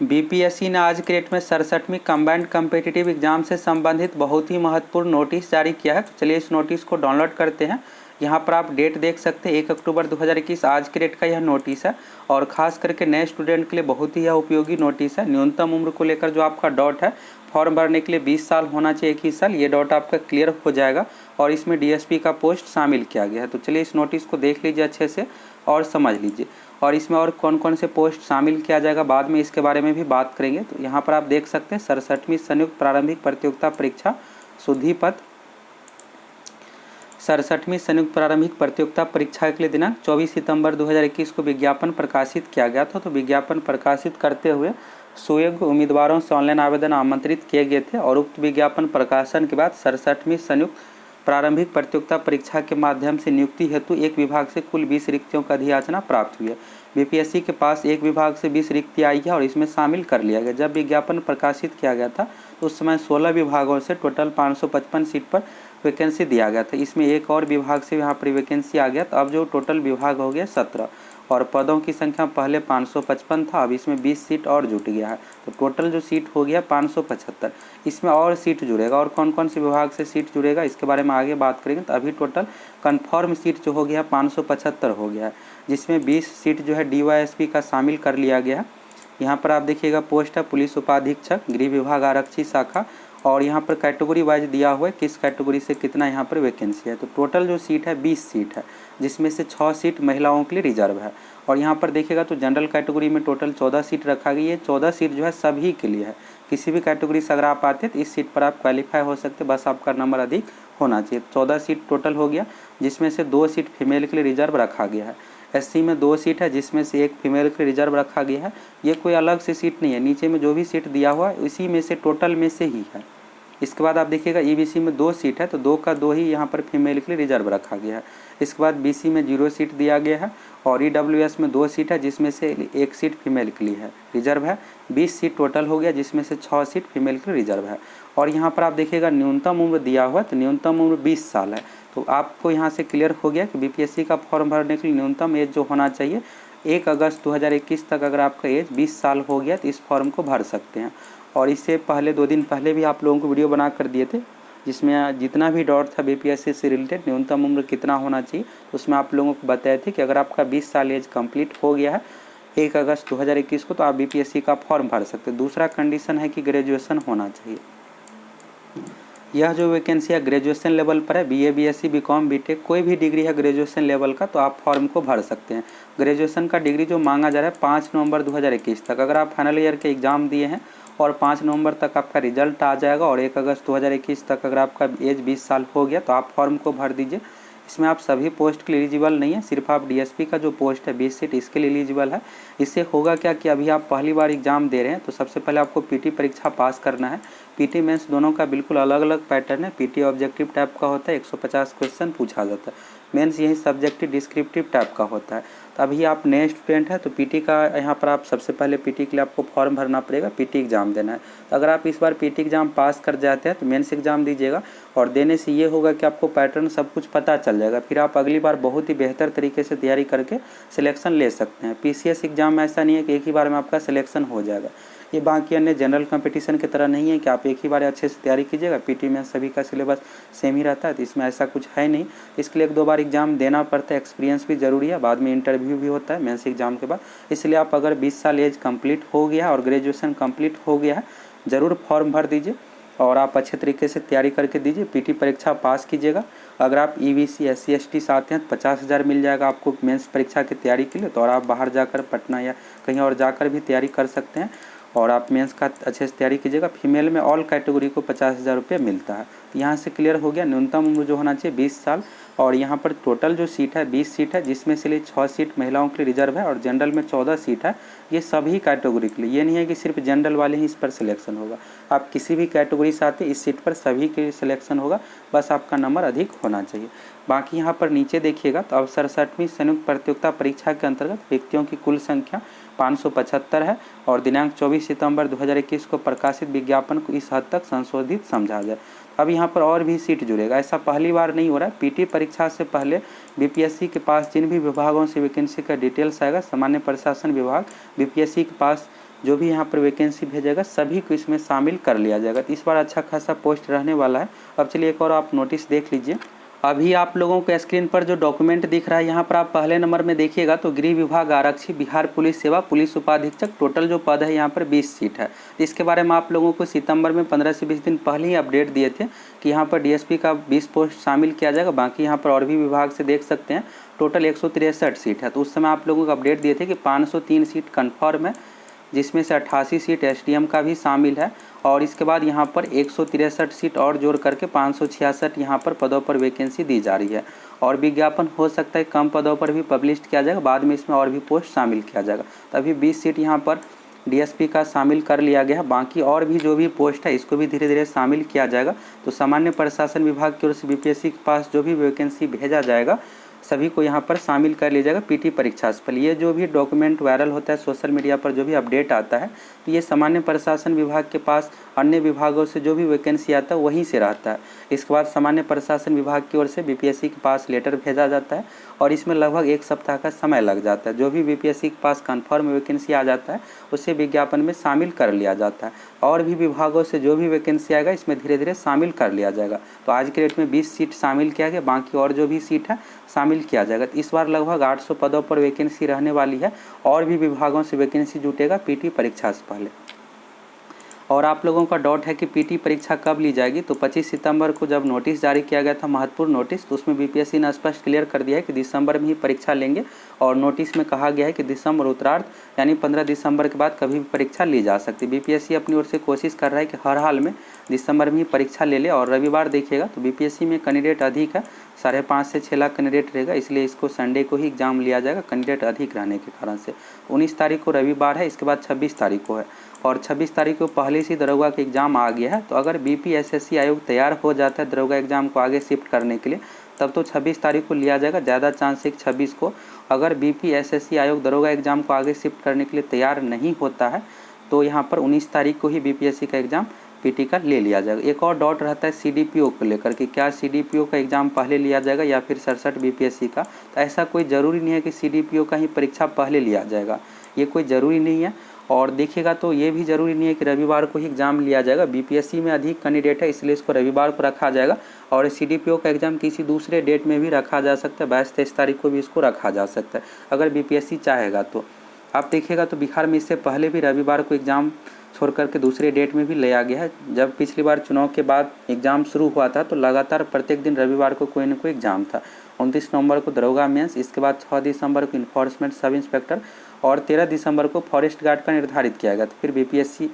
BPSC ने आज के डेट में 67वीं कंबाइंड कम्पिटिटिव एग्जाम से संबंधित बहुत ही महत्वपूर्ण नोटिस जारी किया है। तो चलिए इस नोटिस को डाउनलोड करते हैं। यहाँ पर आप डेट देख सकते हैं 1 अक्टूबर 2021 आज के डेट का यह नोटिस है और ख़ास करके नए स्टूडेंट के लिए बहुत ही यह उपयोगी नोटिस है। न्यूनतम उम्र को लेकर जो आपका डाउट है, फॉर्म भरने के लिए 20 साल होना चाहिए, 21 साल, ये डाउट आपका क्लियर हो जाएगा और इसमें डीएसपी का पोस्ट शामिल किया गया है। तो चलिए इस नोटिस को देख लीजिए अच्छे से और समझ लीजिए और इसमें और कौन कौन से पोस्ट शामिल किया जाएगा बाद में इसके बारे में भी बात करेंगे। तो यहाँ पर आप देख सकते हैं 67वीं संयुक्त प्रारंभिक प्रतियोगिता परीक्षा शुद्धि पद 67वीं संयुक्त प्रारंभिक प्रतियोगिता परीक्षा के लिए दिनांक 24 सितंबर 2021 को विज्ञापन प्रकाशित किया गया था। तो विज्ञापन प्रकाशित करते हुए सुयोग्य उम्मीदवारों से ऑनलाइन आवेदन आमंत्रित किए गए थे और उक्त विज्ञापन प्रकाशन के बाद 67वीं संयुक्त प्रारंभिक प्रतियोगिता परीक्षा के माध्यम से नियुक्ति हेतु एक विभाग से कुल 20 रिक्तियों का अधियाचना प्राप्त हुई है। बीपीएससी के पास एक विभाग से 20 रिक्ति आई है और इसमें शामिल कर लिया गया। जब विज्ञापन प्रकाशित किया गया था तो उस समय 16 विभागों से टोटल 555 सीट पर वैकेंसी दिया गया था। इसमें एक और विभाग से यहाँ पर वैकेंसी आ गया, तो अब जो टोटल विभाग हो गया 17 और पदों की संख्या पहले 555 था, अब इसमें 20 सीट और जुट गया है। तो टोटल जो सीट हो गया 575। इसमें और सीट जुड़ेगा और कौन कौन से विभाग से सीट जुड़ेगा इसके बारे में आगे बात करेंगे। तो अभी टोटल कन्फर्म सीट जो हो गया 575 हो गया है, जिसमें 20 सीट जो है डीवाईएसपी का शामिल कर लिया गया है। यहाँ पर आप देखिएगा पोस्ट है पुलिस उपाधीक्षक, गृह विभाग आरक्षी शाखा और यहाँ पर कैटेगरी वाइज दिया हुआ है किस कैटेगरी से कितना यहाँ पर वैकेंसी है। तो टोटल जो सीट है 20 सीट है, जिसमें से 6 सीट महिलाओं के लिए रिजर्व है। और यहाँ पर देखिएगा तो जनरल कैटेगरी में टोटल 14 सीट रखा गई है। 14 सीट जो है सभी के लिए है, किसी भी कैटेगरी से अगर आप आते हैं तो इस सीट पर आप क्वालिफाई हो सकते, बस आपका नंबर अधिक होना चाहिए। 14 सीट टोटल हो गया, जिसमें से 2 सीट फीमेल के लिए रिजर्व रखा गया है। एससी में 2 सीट है, जिसमें से 1 फीमेल के लिए रिजर्व रखा गया है। ये कोई अलग से सीट नहीं है, नीचे में जो भी सीट दिया हुआ है इसी में से टोटल में से ही है। इसके बाद आप देखिएगा ईबीसी में 2 सीट है, तो 2 का 2 ही यहाँ पर फीमेल के लिए रिजर्व रखा गया है। इसके बाद बीसी में 0 सीट दिया गया है और ईडब्ल्यूएस में 2 सीट है, जिसमें से 1 सीट फीमेल के लिए है, रिजर्व है। 20 सीट टोटल हो गया, जिसमें से 6 सीट फीमेल के लिए रिजर्व है। और यहाँ पर आप देखिएगा न्यूनतम उम्र दिया हुआ है, तो न्यूनतम उम्र 20 साल है। तो आपको यहाँ से क्लियर हो गया कि बीपीएससी का फॉर्म भरने के लिए न्यूनतम एज जो होना चाहिए 1 अगस्त 2021 तक अगर आपका एज 20 साल हो गया तो इस फॉर्म को भर सकते हैं। और इससे पहले 2 दिन पहले भी आप लोगों को वीडियो बना कर दिए थे, जिसमें जितना भी डाउट था बीपीएससी से रिलेटेड न्यूनतम उम्र कितना होना चाहिए, तो उसमें आप लोगों को बताए थे कि अगर आपका 20 साल एज कंप्लीट हो गया है 1 अगस्त 2021 को तो आप बीपीएससी का फॉर्म भर सकते हैं। दूसरा कंडीशन है कि ग्रेजुएशन होना चाहिए। यह जो वैकेंसी है ग्रेजुएशन लेवल पर है, बीए बीएससी बीकॉम बीटेक कोई भी डिग्री है ग्रेजुएशन लेवल का, तो आप फॉर्म को भर सकते हैं। ग्रेजुएशन का डिग्री जो मांगा जा रहा है 5 नवंबर 2021 तक, अगर आप फाइनल ईयर के एग्ज़ाम दिए हैं और 5 नवंबर तक आपका रिजल्ट आ जाएगा और 1 अगस्त 2021 तक अगर आपका एज 20 साल हो गया तो आप फॉर्म को भर दीजिए। इसमें आप सभी पोस्ट के लिए एलिजिबल नहीं है, सिर्फ आप डीएसपी का जो पोस्ट है 20 सीट इसके लिए एलिजिबल है। इससे होगा क्या कि अभी आप पहली बार एग्जाम दे रहे हैं तो सबसे पहले आपको पीटी परीक्षा पास करना है। पीटी मेंस दोनों का बिल्कुल अलग अलग पैटर्न है। पीटी ऑब्जेक्टिव टाइप का होता है, 150 क्वेश्चन पूछा जाता है। मेंस यही सब्जेक्टिव डिस्क्रिप्टिव टाइप का होता है। तो अभी आप नए स्टूडेंट हैं तो पीटी का यहाँ पर आप सबसे पहले पीटी के लिए आपको फॉर्म भरना पड़ेगा, पीटी एग्ज़ाम देना है। तो अगर आप इस बार पीटी एग्ज़ाम पास कर जाते हैं तो मेंस एग्ज़ाम दीजिएगा और देने से ये होगा कि आपको पैटर्न सब कुछ पता चल जाएगा, फिर आप अगली बार बहुत ही बेहतर तरीके से तैयारी करके सिलेक्शन ले सकते हैं। पीसीएस एग्ज़ाम में ऐसा नहीं है कि एक ही बार में आपका सिलेक्शन हो जाएगा। ये बाकी अन्य जनरल कंपटीशन की तरह नहीं है कि आप एक ही बार अच्छे से तैयारी कीजिएगा। पीटी में सभी का सिलेबस सेम ही रहता है, तो इसमें ऐसा कुछ है नहीं। इसके लिए 1-2 बार एग्जाम देना पड़ता है, एक्सपीरियंस भी ज़रूरी है, बाद में इंटरव्यू भी होता है मेंस एग्जाम के बाद। इसलिए आप अगर 20 साल एज कंप्लीट हो गया है और ग्रेजुएशन कंप्लीट हो गया है, ज़रूर फॉर्म भर दीजिए और आप अच्छे तरीके से तैयारी करके दीजिए। पीटी परीक्षा पास कीजिएगा। अगर आप ईबीसी SC ST से आते हैं तो 50,000 मिल जाएगा आपको मेंस परीक्षा की तैयारी के लिए। तो और आप बाहर जाकर पटना या कहीं और जाकर भी तैयारी कर सकते हैं और आप मेंस का अच्छे से तैयारी कीजिएगा। फीमेल में ऑल कैटेगरी को 50,000 रुपये मिलता है। तो यहाँ से क्लियर हो गया न्यूनतम उम्र जो होना चाहिए 20 साल। और यहाँ पर टोटल जो सीट है 20 सीट है, जिसमें से लिए 6 सीट महिलाओं के लिए रिजर्व है और जनरल में 14 सीट है। ये सभी कैटेगरी के लिए, ये नहीं है कि सिर्फ जनरल वाले ही इस पर सिलेक्शन होगा। आप किसी भी कैटेगरी से आते इस सीट पर सभी के सिलेक्शन होगा, बस आपका नंबर अधिक होना चाहिए। बाकी यहाँ पर नीचे देखिएगा तो अब 67वीं संयुक्त प्रतियोगिता परीक्षा के अंतर्गत व्यक्तियों की कुल संख्या 575 है और दिनांक 24 सितंबर 2021 को प्रकाशित विज्ञापन को इस हद तक संशोधित समझा जाए। अब यहाँ पर और भी सीट जुड़ेगा, ऐसा पहली बार नहीं हो रहा है। पीटी परीक्षा से पहले बीपीएससी के पास जिन भी विभागों से वैकेंसी का डिटेल्स आएगा, सामान्य प्रशासन विभाग बीपीएससी के पास जो भी यहाँ पर वैकेंसी भेजेगा सभी को इसमें शामिल कर लिया जाएगा। तो इस बार अच्छा खासा पोस्ट रहने वाला है। अब चलिए एक और आप नोटिस देख लीजिए। अभी आप लोगों को स्क्रीन पर जो डॉक्यूमेंट दिख रहा है यहाँ पर आप पहले नंबर में देखिएगा तो गृह विभाग आरक्षी बिहार पुलिस सेवा पुलिस उपाधीक्षक, टोटल जो पद है यहाँ पर 20 सीट है। इसके बारे में आप लोगों को सितंबर में 15 से 20 दिन पहले ही अपडेट दिए थे कि यहाँ पर डीएसपी का 20 पोस्ट शामिल किया जाएगा। बाकी यहाँ पर और भी विभाग से देख सकते हैं टोटल 163 सीट है। तो उस समय आप लोगों को अपडेट दिए थे कि 503 सीट कन्फर्म है, जिसमें से 88 सीट एसडीएम का भी शामिल है और इसके बाद यहाँ पर 163 सीट और जोड़ करके 566 यहाँ पर पदों पर वैकेंसी दी जा रही है। और विज्ञापन हो सकता है कम पदों पर भी पब्लिश किया जाएगा, बाद में इसमें और भी पोस्ट शामिल किया जाएगा। तो अभी 20 सीट यहाँ पर डीएसपी का शामिल कर लिया गया है। बाकी और भी जो भी पोस्ट है इसको भी धीरे धीरे शामिल किया जाएगा। तो सामान्य प्रशासन विभाग की ओर से बीपीएससी के पास जो भी वैकेंसी भेजा जाएगा सभी को यहाँ पर शामिल कर लिया जाएगा पीटी परीक्षा से पहले। ये जो भी डॉक्यूमेंट वायरल होता है सोशल मीडिया पर, जो भी अपडेट आता है, तो ये सामान्य प्रशासन विभाग के पास अन्य विभागों से जो भी वैकेंसी आता है वहीं से रहता है। इसके बाद सामान्य प्रशासन विभाग की ओर से बीपीएससी के पास लेटर भेजा जाता है और इसमें लगभग 1 सप्ताह का समय लग जाता है। जो भी बीपीएससी के पास कन्फर्म वैकेंसी आ जाता है उसे विज्ञापन में शामिल कर लिया जाता है और भी विभागों से जो भी वैकेंसी आएगा इसमें धीरे धीरे शामिल कर लिया जाएगा। तो आज के डेट में 20 सीट शामिल किया गया, बाकी और जो भी सीट है शामिल किया जाएगा। तो इस बार लगभग 800 पदों पर वैकेंसी रहने वाली है और भी विभागों से वैकेंसी जुटेगा पीटी परीक्षा से पहले। और आप लोगों का डाउट है कि पीटी परीक्षा कब ली जाएगी, तो 25 सितंबर को जब नोटिस जारी किया गया था, महत्वपूर्ण नोटिस, तो उसमें बीपीएससी ने स्पष्ट क्लियर कर दिया है कि दिसंबर में ही परीक्षा लेंगे। और नोटिस में कहा गया है कि दिसंबर उत्तरार्ध यानी 15 दिसंबर के बाद कभी भी परीक्षा ली जा सकती है। बीपीएससी अपनी ओर से कोशिश कर रहा है कि हर हाल में दिसंबर में ही परीक्षा ले ले। और रविवार देखिएगा तो बीपीएससी में कैंडिडेट अधिक है, 5.5 से 6 लाख कैंडिडेट रहेगा, इसलिए इसको संडे को ही एग्जाम लिया जाएगा कैंडिडेट अधिक रहने के कारण से। 19 तारीख को रविवार है, इसके बाद 26 तारीख को है और 26 तारीख को पहले से दरोगा का एग्ज़ाम आ गया है। तो अगर बीपीएसएससी आयोग तैयार हो जाता है दरोगा एग्ज़ाम को आगे शिफ्ट करने के लिए तब तो 26 तारीख को लिया जाएगा। ज़्यादा चांस है कि 26 को। अगर बीपीएसएससी आयोग दरोगा एग्ज़ाम को आगे शिफ्ट करने के लिए तैयार नहीं होता है तो यहाँ पर 19 तारीख को ही बीपीएससी का एग्ज़ाम पीटी का ले लिया जाएगा। एक और डाउट रहता है सीडीपीओ को लेकर कि क्या सीडीपीओ का एग्ज़ाम पहले लिया जाएगा या फिर 67 बीपीएससी का। तो ऐसा कोई ज़रूरी नहीं है कि सीडीपीओ का ही परीक्षा पहले लिया जाएगा, ये कोई ज़रूरी नहीं है। और देखिएगा तो ये भी ज़रूरी नहीं है कि रविवार को ही एग्ज़ाम लिया जाएगा। बीपीएससी में अधिक कैंडिडेट है इसलिए इसको रविवार को रखा जाएगा और सीडीपीओ का एग्ज़ाम किसी दूसरे डेट में भी रखा जा सकता है, 22-23 तारीख को भी इसको रखा जा सकता है अगर बीपीएससी चाहेगा तो। आप देखिएगा तो बिहार में इससे पहले भी रविवार को एग्ज़ाम छोड़ करके दूसरे डेट में भी लिया गया है। जब पिछली बार चुनाव के बाद एग्ज़ाम शुरू हुआ था तो लगातार प्रत्येक दिन रविवार को कोई न कोई एग्ज़ाम था। 29 नवंबर को दरोगा मेंस, इसके बाद 6 दिसंबर को इन्फोर्समेंट सब इंस्पेक्टर और 13 दिसंबर को फॉरेस्ट गार्ड का निर्धारित किया गया। तो फिर बीपीएससी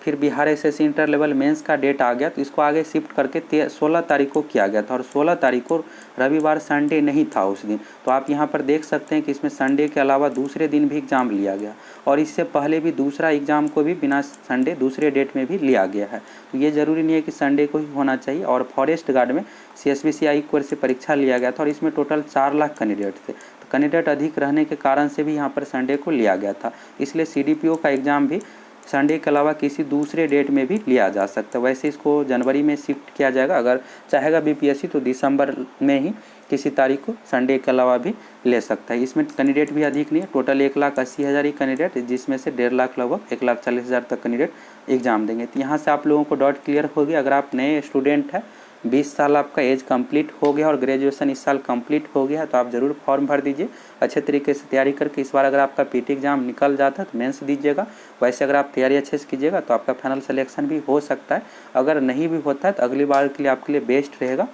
फिर Bihar SSC inter level mains का डेट आ गया तो इसको आगे शिफ्ट करके 16 तारीख को किया गया था और 16 तारीख को रविवार संडे नहीं था उस दिन। तो आप यहाँ पर देख सकते हैं कि इसमें संडे के अलावा दूसरे दिन भी एग्ज़ाम लिया गया और इससे पहले भी दूसरा एग्ज़ाम को भी बिना संडे दूसरे डेट में भी लिया गया है। तो ये ज़रूरी नहीं है कि संडे को ही होना चाहिए। और फॉरेस्ट गार्ड में CSBCI की ओर से परीक्षा लिया गया था और इसमें टोटल 4 लाख कैंडिडेट थे। तो कैंडिडेट अधिक रहने के कारण से भी यहाँ पर संडे को लिया गया था, इसलिए CDPO का एग्ज़ाम भी संडे के अलावा किसी दूसरे डेट में भी लिया जा सकता है। वैसे इसको जनवरी में शिफ्ट किया जाएगा, अगर चाहेगा बीपीएससी तो दिसंबर में ही किसी तारीख को संडे के अलावा भी ले सकता है। इसमें कैंडिडेट भी अधिक नहीं है, टोटल 1,80,000 ही कैंडिडेट, जिसमें से 1.5 लाख लगभग 1,40,000 तक कैंडिडेट एग्ज़ाम देंगे। तो यहाँ से आप लोगों को डाउट क्लियर हो गया। अगर आप नए स्टूडेंट हैं, 20 साल आपका एज कंप्लीट हो गया और ग्रेजुएशन इस साल कंप्लीट हो गया है तो आप ज़रूर फॉर्म भर दीजिए अच्छे तरीके से तैयारी करके। इस बार अगर आपका पीटी एग्ज़ाम निकल जाता है तो मेंस दीजिएगा। वैसे अगर आप तैयारी अच्छे से कीजिएगा तो आपका फाइनल सिलेक्शन भी हो सकता है। अगर नहीं भी होता है तो अगली बार के लिए आपके लिए बेस्ट रहेगा।